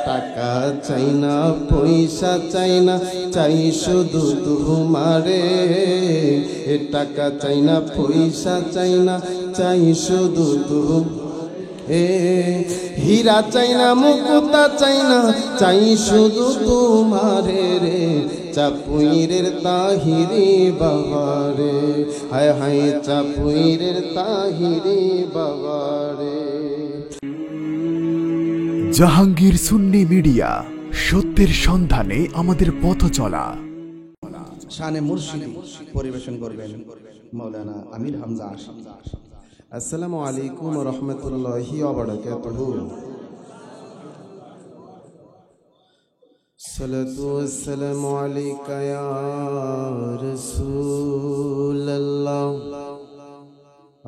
টাকা চাই না পয়সা চাই না, চাই শুধু তোমারে। টাকা চাই না পয়সা চাই না, চাই শুধু তুমি। হীরা চাই না মুকুতা চাই না, চাই শুধু তোমারে রে। চাপুইরের তাহিরি বাবারে, হায় হায় চাপুইরের তাহিরি বাবারে। জাহাঙ্গীর সুন্নি মিডিয়া, সত্যের সন্ধানে আমাদের পথ চলা। শানে মুর্শিদি পরিবেশন করবেন মাওলানা আমির হামজা আশিক। আসসালামু আলাইকুম ওয়া রাহমাতুল্লাহি ওয়া বারাকাতুহু। সালাতু ওয়াসসালামু আলাইকা ইয়া রাসূলুল্লাহ,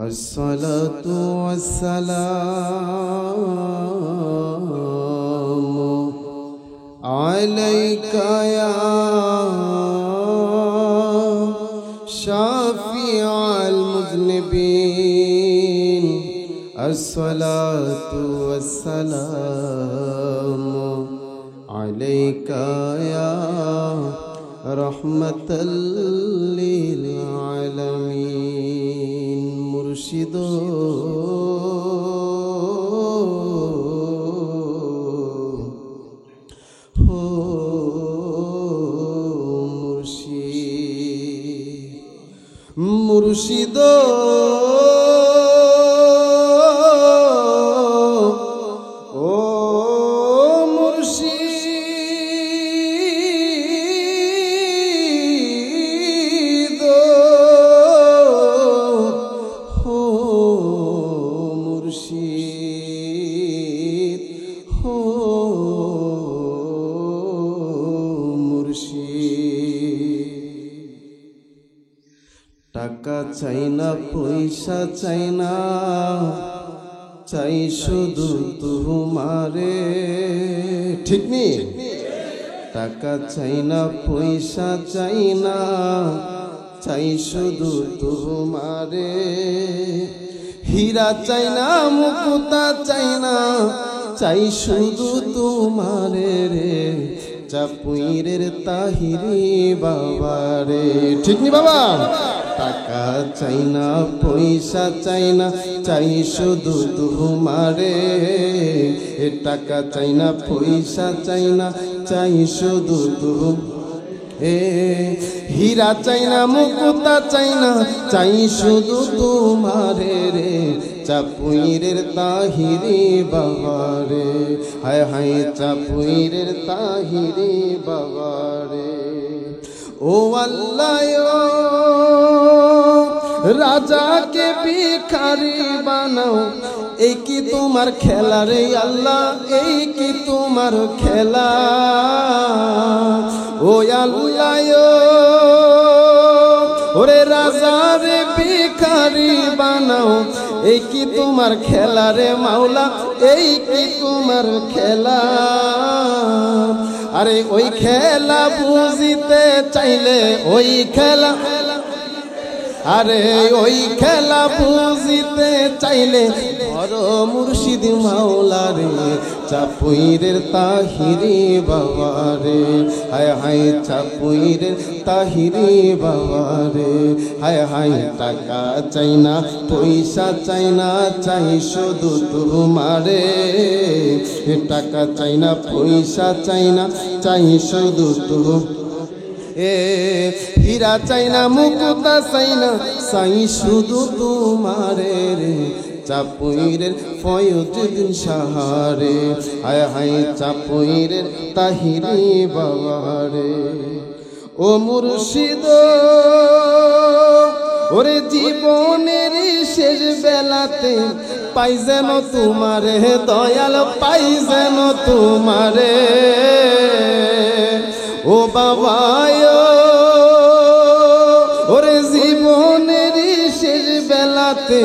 আসসালাতু ওয়াসসালামু আলাইকা ইয়া শাফিউল মুযনিবিন, আসসালাতু ওয়াসসালামু আলাইকা ইয়া রাহমাতাল লিল আলামিন। মুর্শিদ মুর্শিদ ও মুর্শিদ ও মুর্শিদ ও মুর্শিদ। টাকা চাই না পয়সা চাই না, চাই শুধু তোমারে। ঠিক নি? টাকা চাই না পয়সা চাই না, চাই শুধু তোমারে। হীরা চাই না মুকুতা চাই না, চাই শুধু তোমারে রে। চাপুইরের তাহিরি বাবারে। ঠিক নি বাবা? টাকা চাই না পয়সা চাই না, চাই শুধু তোমারে। টাকা চাই না পয়সা চাই না, চাই শুধু তুমি। হীরা চাই না মুকুতা চাই না, চাই শুধু তোমারে রে। চাপুইরের তাহিরি বাবারে, হায় হায় চাপুইরের তাহিরি বাবারে। ও আল্লাহ রাজাকে ভিখারি বানাও, এই কি তোমার খেলা রে আল্লাহ, এই কি তোমার খেলা। ও আল্লাহ ওরে রাজারে ভিখারি বানাও, এই কি তোমার খেলা রে মাওলা, এই কি তোমার খেলা। আরে ওই খেলা বুঝিতে চাইলে ওই খেলা, আরে ওই খেলা বুঝিতে চাইলে বড় মুর্শিদ মাওলা রে। চাপুইরের তাহিরি বাবারে, হায় হায় চাপুইরের তাহিরি বাবারে। হায় হায় টাকা চাই না পয়সা চাই না, চাই শুধু তোমারে। টাকা চাই না পয়সা চাই না, চাই শুধু তুমি। হীরা চাই না মুকুতা চাই না, চাই শুধু তোমারে রে। চাপুইরের ফয়জুদ্দিন সাহারে, হায় হায় চাপুইরের তাহিরি বাবারে। ও মুর্শিদ ওরে জীবনের শেষ বেলাতে পাই যেন তোমারে দয়াল, পাই যেন তোমারে। ও বাবা ওরে জীবনের শেষ বেলাতে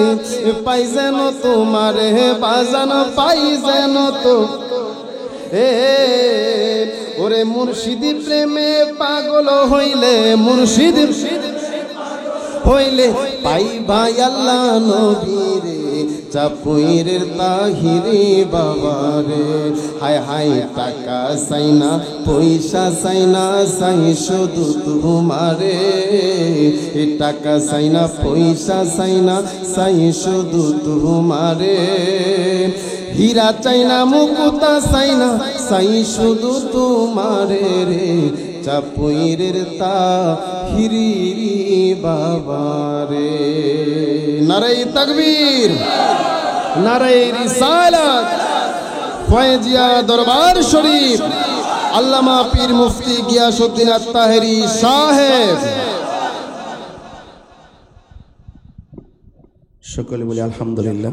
পাই যেন তোমারে বাজান, পাই যেন তো। ওরে মুর্শিদি প্রেমে পাগল হইলে, মুর্শিদ হইলে পাই ভাই আল্লাহ নবীরে। চাপুইরের তাহিরি বাবারে। হায় হায় টাকা সাইনা পয়সা সাইনা সাই শুধু তোমারে, এ টাকা সাইনা পয়সা সাইনা সাই শুধু তোমারে। হীরা চাইনা মুকুতা সাইনা সাই শুধু তোমারে রে, চাপুইরের তাহিরি বাবারে। নারে তাকবীর, নারে রিসালাত। ফয়েজিয়া দরবার শরীফ, আল্লামা পীর মুফতি গিয়াসউদ্দিন আত-তাহেরি সাহেব। সকলে বলি আলহামদুলিল্লাহ।